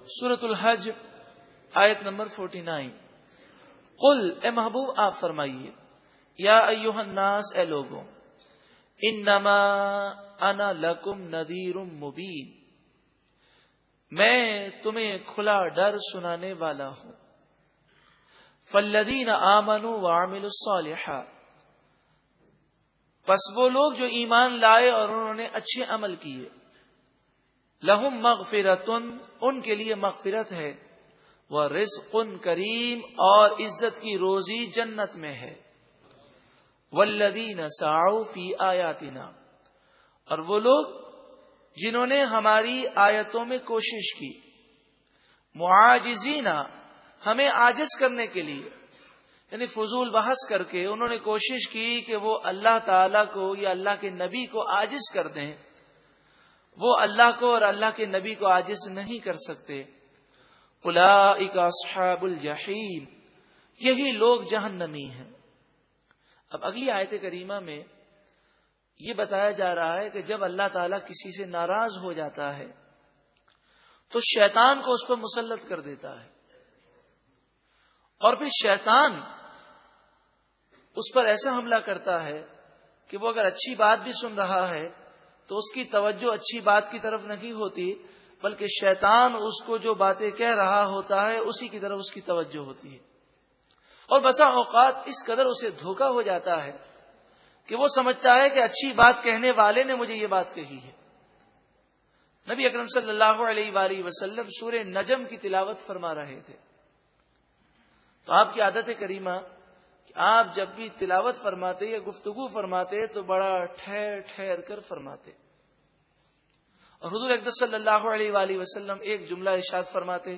سورۃ الحج آیت نمبر 49۔ قل اے محبوب آپ فرمائیے، یا ایھا الناس اے لوگوں، انما انا لکم نذیر مبین، میں تمہیں کھلا ڈر سنانے والا ہوں۔ فالذین آمنوا وعملوا الصالحات، پس وہ لوگ جو ایمان لائے اور انہوں نے اچھے عمل کیے، لہم مغفرۃ، ان کے لیے مغفرت ہے، ورزق کریم، اور عزت کی روزی جنت میں ہے۔ والذین سعوا فی آیاتنا، اور وہ لوگ جنہوں نے ہماری آیتوں میں کوشش کی، معاجزین، ہمیں عاجز کرنے کے لیے، یعنی فضول بحث کر کے انہوں نے کوشش کی کہ وہ اللہ تعالی کو یا اللہ کے نبی کو عاجز کر دیں، وہ اللہ کو اور اللہ کے نبی کو عاجز نہیں کر سکتے۔ اولئک اصحاب الجحیم، یہی لوگ جہنمی ہیں۔ اب اگلی آیت کریمہ میں یہ بتایا جا رہا ہے کہ جب اللہ تعالیٰ کسی سے ناراض ہو جاتا ہے تو شیطان کو اس پر مسلط کر دیتا ہے، اور پھر شیطان اس پر ایسا حملہ کرتا ہے کہ وہ اگر اچھی بات بھی سن رہا ہے تو اس کی توجہ اچھی بات کی طرف نہیں ہوتی، بلکہ شیطان اس کو جو باتیں کہہ رہا ہوتا ہے اسی کی طرف اس کی توجہ ہوتی ہے، اور بسا اوقات اس قدر اسے دھوکہ ہو جاتا ہے کہ وہ سمجھتا ہے کہ اچھی بات کہنے والے نے مجھے یہ بات کہی ہے۔ نبی اکرم صلی اللہ علیہ وآلہ وسلم سورہ نجم کی تلاوت فرما رہے تھے، تو آپ کی عادت کریمہ کہ آپ جب بھی تلاوت فرماتے یا گفتگو فرماتے تو بڑا ٹھہر ٹھہر کر فرماتے، اور حضور اقدس صلی اللہ علیہ وآلہ وسلم ایک جملہ ارشاد فرماتے،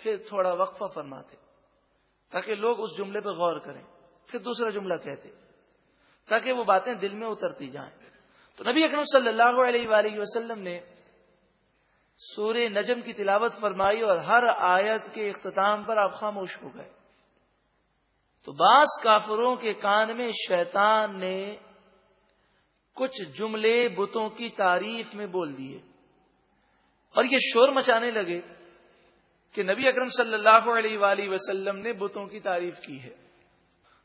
پھر تھوڑا وقفہ فرماتے تاکہ لوگ اس جملے پہ غور کریں، پھر دوسرا جملہ کہتے تاکہ وہ باتیں دل میں اترتی جائیں۔ تو نبی اکرم صلی اللہ علیہ وآلہ وسلم نے سورہ نجم کی تلاوت فرمائی اور ہر آیت کے اختتام پر آپ خاموش ہو گئے، تو بعض کافروں کے کان میں شیطان نے کچھ جملے بتوں کی تعریف میں بول دیے، اور یہ شور مچانے لگے کہ نبی اکرم صلی اللہ علیہ وآلہ وسلم نے بتوں کی تعریف کی ہے۔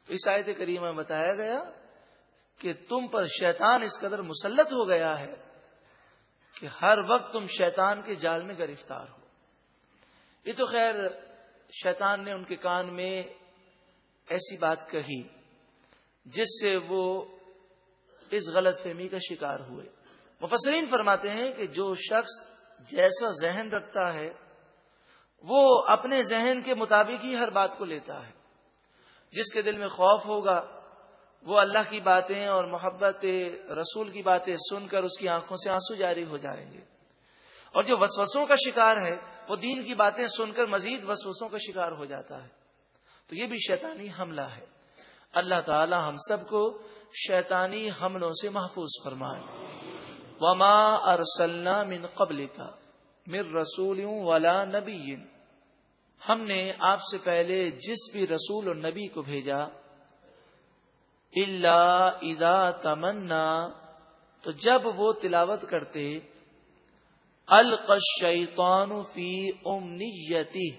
تو اس آیت کریمہ میں بتایا گیا کہ تم پر شیطان اس قدر مسلط ہو گیا ہے کہ ہر وقت تم شیطان کے جال میں گرفتار ہو۔ یہ تو خیر شیطان نے ان کے کان میں ایسی بات کہی جس سے وہ اس غلط فہمی کا شکار ہوئے۔ مفسرین فرماتے ہیں کہ جو شخص جیسا ذہن رکھتا ہے وہ اپنے ذہن کے مطابق ہی ہر بات کو لیتا ہے۔ جس کے دل میں خوف ہوگا وہ اللہ کی باتیں اور محبت رسول کی باتیں سن کر اس کی آنکھوں سے آنسو جاری ہو جائیں گے، اور جو وسوسوں کا شکار ہے وہ دین کی باتیں سن کر مزید وسوسوں کا شکار ہو جاتا ہے۔ تو یہ بھی شیطانی حملہ ہے۔ اللہ تعالی ہم سب کو شیطانی حملوں سے محفوظ فرمائے۔ وما ارسلنا من قبلک من رسول ولا نبی، ہم نے آپ سے پہلے جس بھی رسول اور نبی کو بھیجا، الا اذا تمنا، تو جب وہ تلاوت کرتے، القى الشیطان فی امنیتہ،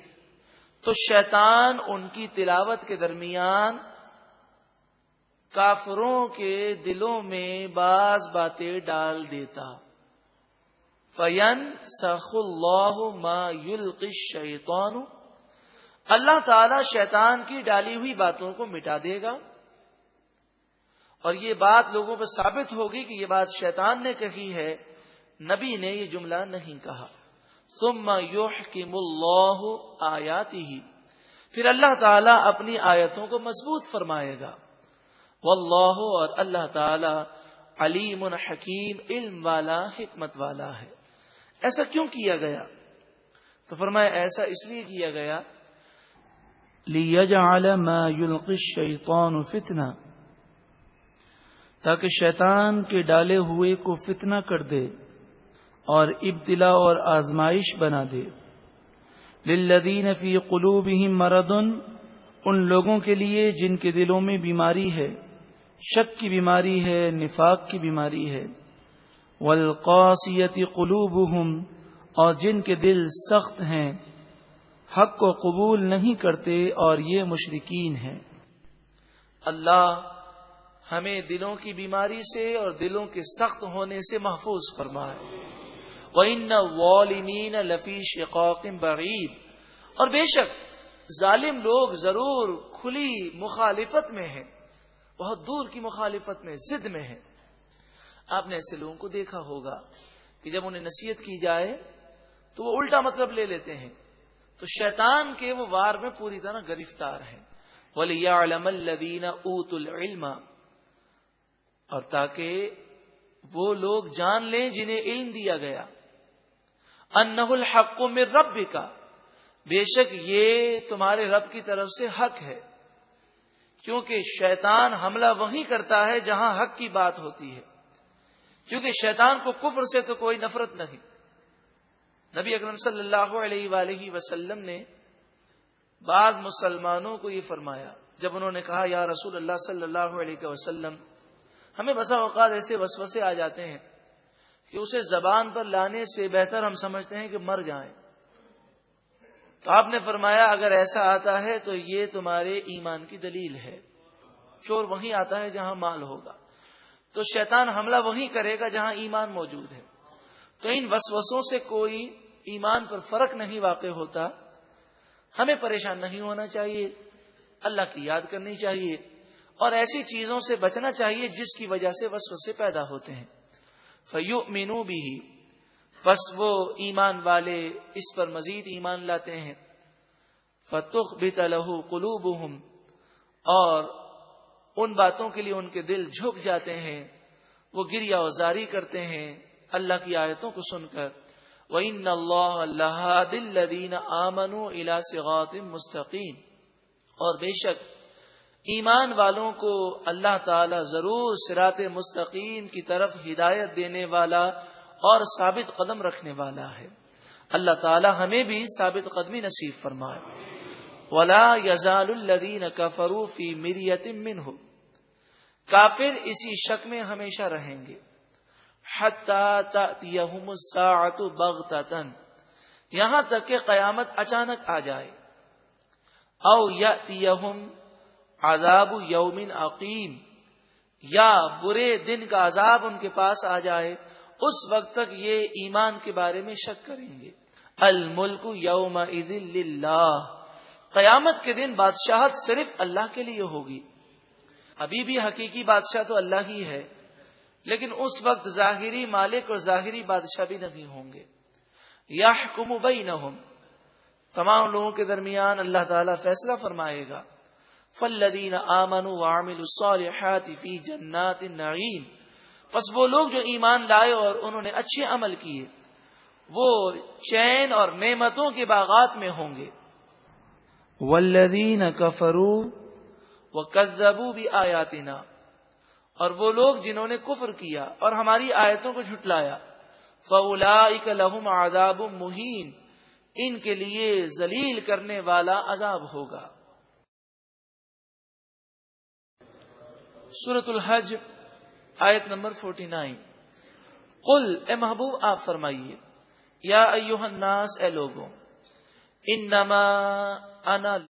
تو شیطان ان کی تلاوت کے درمیان کافروں کے دلوں میں بعض باتیں ڈال دیتا۔ فَيَنْسَخُ اللَّهُ مَا يُلْقِي الشَّيْطَانُ، اللہ تعالی شیطان کی ڈالی ہوئی باتوں کو مٹا دے گا، اور یہ بات لوگوں پر ثابت ہوگی کہ یہ بات شیطان نے کہی ہے، نبی نے یہ جملہ نہیں کہا۔ ثُمَّ يُحْكِمُ اللَّهُ آیَاتِهِ، پھر اللہ تعالی اپنی آیتوں کو مضبوط فرمائے گا۔ واللہ، اور اللہ تعالی علیم حکیم، علم والا حکمت والا ہے۔ ایسا کیوں کیا گیا؟ تو فرمایا ایسا اس لیے کیا گیا، لِيَجْعَلَ مَا يُلْقِي الشَّيْطَانُ فِتْنَةً، تاکہ شیطان کے ڈالے ہوئے کو فتنہ کر دے اور ابتلا اور آزمائش بنا دے۔ لِلَّذِينَ فِي قُلُوبِهِم مَرَضٌ، ان لوگوں کے لیے جن کے دلوں میں بیماری ہے، شک کی بیماری ہے، نفاق کی بیماری ہے۔ والقاسیۃ قلوبہم، اور جن کے دل سخت ہیں حق کو قبول نہیں کرتے اور یہ مشرکین ہیں۔ اللہ ہمیں دلوں کی بیماری سے اور دلوں کے سخت ہونے سے محفوظ فرمائے۔ وَإِنَّ الظَّالِمِينَ لَفِي شِقَاقٍ بَعِيدٍ، اور بے شک ظالم لوگ ضرور کھلی مخالفت میں ہیں، بہت دور کی مخالفت میں، ضد میں ہیں۔ آپ نے ایسے لوگوں کو دیکھا ہوگا کہ جب انہیں نصیحت کی جائے تو وہ الٹا مطلب لے لیتے ہیں، تو شیطان کے وہ وار میں پوری طرح گرفتار ہیں۔ وَلِيَعْلَمَ الَّذِينَ أُوتُوا الْعِلْمَ، اور تاکہ وہ لوگ جان لیں جنہیں علم دیا گیا، أَنَّهُ الْحَقُّ مِن رَبِّكَ، بے شک یہ تمہارے رب کی طرف سے حق ہے، کیونکہ شیطان حملہ وہیں کرتا ہے جہاں حق کی بات ہوتی ہے، کیونکہ شیطان کو کفر سے تو کوئی نفرت نہیں۔ نبی اکرم صلی اللہ علیہ وآلہ وسلم نے بعض مسلمانوں کو یہ فرمایا جب انہوں نے کہا یا رسول اللہ صلی اللہ علیہ وسلم، ہمیں بسا اوقات ایسے وسوسے آ جاتے ہیں کہ اسے زبان پر لانے سے بہتر ہم سمجھتے ہیں کہ مر جائیں۔ تو آپ نے فرمایا اگر ایسا آتا ہے تو یہ تمہارے ایمان کی دلیل ہے۔ چور وہیں آتا ہے جہاں مال ہوگا، تو شیطان حملہ وہیں کرے گا جہاں ایمان موجود ہے۔ تو ان وسوسوں سے کوئی ایمان پر فرق نہیں واقع ہوتا۔ ہمیں پریشان نہیں ہونا چاہیے، اللہ کی یاد کرنی چاہیے اور ایسی چیزوں سے بچنا چاہیے جس کی وجہ سے وسوسے پیدا ہوتے ہیں۔ فَيُؤْمِنُوا بِهِ، بس وہ ایمان والے اس پر مزید ایمان لاتے ہیں۔ فَتُخْبِتَ لَهُ قُلُوبُهُمْ، اور ان باتوں کے لیے ان کے دل جھک جاتے ہیں، وہ گریہ وزاری کرتے ہیں اللہ کی آیتوں کو سن کر۔ وَإِنَّ اللَّهَ لَهَادِ الَّذِينَ آمَنُوا إِلَى صِرَاطٍ مُسْتَقِيمٍ، اور بے شک ایمان والوں کو اللہ تعالی ضرور صراط مستقیم کی طرف ہدایت دینے والا اور ثابت قدم رکھنے والا ہے۔ اللہ تعالی ہمیں بھی ثابت قدمی نصیب فرمائے۔ وَلَا يَزَالُ الَّذِينَ كَفَرُوا فِي مِرْيَةٍ مِّنْهُ، کافر اسی شک میں ہمیشہ رہیں گے۔ حَتَّى تَأْتِيَهُمُ السَّاعَةُ بَغْتَةً، یہاں تک کہ قیامت اچانک آ جائے۔ أَوْ يَأْتِيَهُمْ عَذَابُ يَوْمٍ عَقِيمٍ، یا برے دن کا عذاب ان کے پاس آ جائے، اس وقت تک یہ ایمان کے بارے میں شک کریں گے۔ الْمُلْكُ يَوْمَئِذٍ لِلَّهِ، قیامت کے دن بادشاہت صرف اللہ کے لیے ہوگی۔ ابھی بھی حقیقی بادشاہ تو اللہ ہی ہے، لیکن اس وقت ظاہری مالک اور ظاہری بادشاہ بھی نہیں ہوں گے۔ یحکم بینہم، تمام لوگوں کے درمیان اللہ تعالیٰ فیصلہ فرمائے گا۔ فالذین آمنوا وعملوا الصالحات فی جنات النعیم، پس وہ لوگ جو ایمان لائے اور انہوں نے اچھے عمل کیے وہ چین اور نعمتوں کے باغات میں ہوں گے۔ والذین کفروا وکذبوا بآیاتنا، اور وہ لوگ جنہوں نے کفر کیا اور ہماری آیتوں کو جھٹلایا، فَأُولَئِكَ لَهُمْ عَذَابٌ مُهِينٌ، ان کے لیے ذلیل کرنے والا عذاب ہوگا۔ سورۃ الحج آیت نمبر 49۔ قل، اے محبوب آپ فرمائیے، یا ایھا الناس، اے لوگوں، انما انا